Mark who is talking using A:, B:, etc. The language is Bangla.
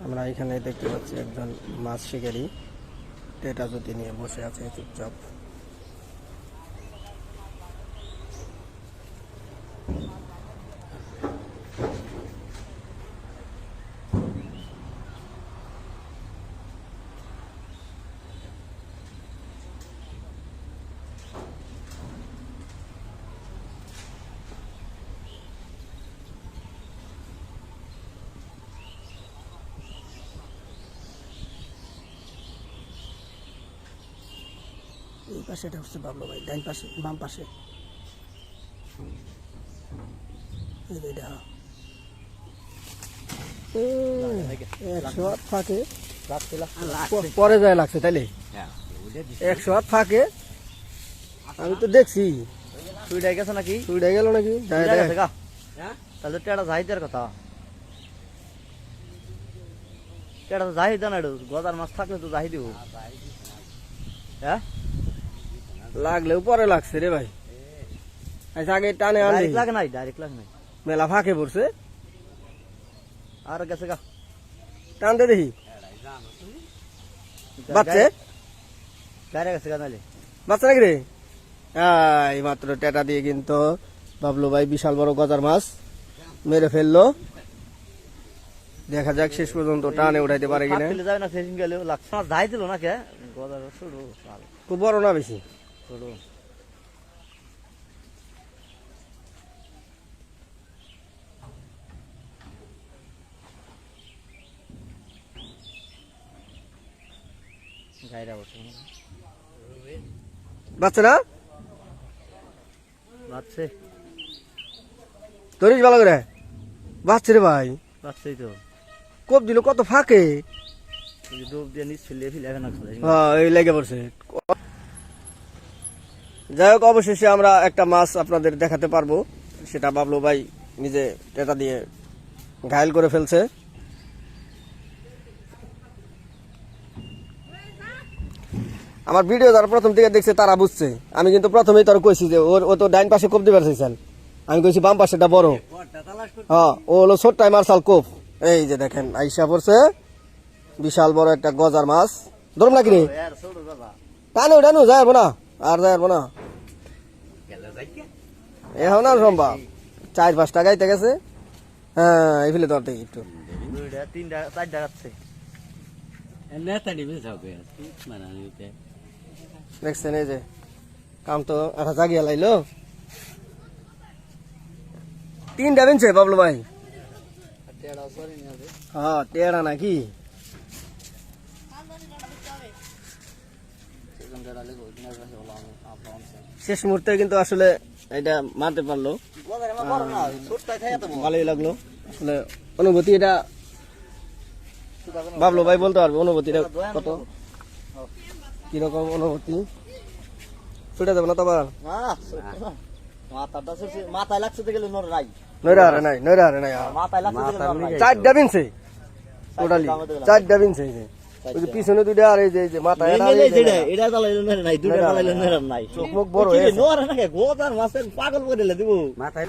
A: আমরা এখানে দেখতে পাচ্ছি একজন মাছ শিকারী টেটা জুতি নিয়ে বসে আছে চুপচাপ। এই পাশে এটা হচ্ছে বাবলু ভাই, ডাইন পাশে বাম পাশে এটা 100 ফাঁকে পরে যায় লাগছে তাইলে 100 ফাঁকে আমি তো দেখছি
B: সুইডাই গেছে নাকি?
A: সুইডা গেল নাকি?
B: তাহলে টেটা যাইদের কথা, টেটা তো যাই দেন গজার মাছ থাকলে তো যাই দিব। হ্যাঁ
A: লাগলেও পরে লাগছে রে ভাই। আচ্ছা আগে টানে আনলি
B: লাগে নাই, ডাইরেক্ট লাগে নাই,
A: মেলা ফাঁকে পড়ছে
B: আর গেছে গা
A: টানতে দেখি বাচ্চে
B: গাড়ি গেছে গা নাইলে
A: বাচ্চা নাকি রে? এই মাত্র টেটা দিয়ে কিন্তু বাবলু ভাই বিশাল বড় গজার মাছ মেরে ফেললো। দেখা যাক শেষ পর্যন্ত টানে উঠাইতে পারে কিনা।
B: যাবে না ফেসিং গেলেও লাগছে মাছ যাই দিল না কে গজার শুরু
A: খুব বড় না বেশি
B: শুরু গাইরা বসে
A: বাচ্চা না
B: বাচ্চে
A: ধরিস ভালো করে বাচ্চা রে ভাই।
B: বাচ্চাই তো
A: কোপ দিল কত ফাঁকে,
B: ডুব দিয়ে নিচ ফেলে ফেলে এখন
A: এই লেগে পড়ছে। যাই হোক অবশেষে আমরা একটা মাছ আপনাদের দেখাতে পারবো, সেটা বাবলু ভাই নিজে টেটা দিয়ে ঘায়েল করে ফেলছে। আমার ভিডিও যারা প্রথম থেকে দেখছে তারা বুঝছে, আমি কিন্তু প্রথমেই তোর কইছি যে ও তো ডাইন পাশে কোপ দিবার চাইছেন, আমি কইছি বাম পাশেটা বড়। হ্যাঁ ও হলো ছোট্টাই মার্শাল কোপ। এই যে দেখেন আইসা পড়ছে বিশাল বড় একটা গজার মাছ। ধরুন নাকি রে? টানো টানো যাইব না আর যাইব না এখন আর সম্ভব 4-5টা গাইতে গেছে। হ্যাঁ এই ফেলে ধরতে একটু
B: তিনটা চারটা যাচ্ছে
A: দেখছেন এই যে কাম তো একটা জাগিয়া লাইলো। 3টা বেঞ্চে বাবলু ভাই। হ্যাঁ টেড়া নাকি শেষ মুহূর্তে কিন্তু আসলে এটা মারতে পারলো, ভালোই লাগলো আসলে অনুভূতি। এটা বাবলু ভাই বলতে পারবে অনুভূতিটা কত, কিরকম অনুভূতি। ছুটে যাবে না তো আবার
B: মাথায় লাগছে গেলে নাই
A: নইরা নাই নইরা নাই
B: মাথায় লাগছে
A: 4টা বিনছে টোটালি 4টা বিনছে। ওই যে পিছনে 2টা আর এই যে মাথায়
B: এটা চালাইলো নাই, দুটো চালাইলো নাই,
A: চোখ মুখ বড় হয়ে
B: পাগল করে দিব মাথায়।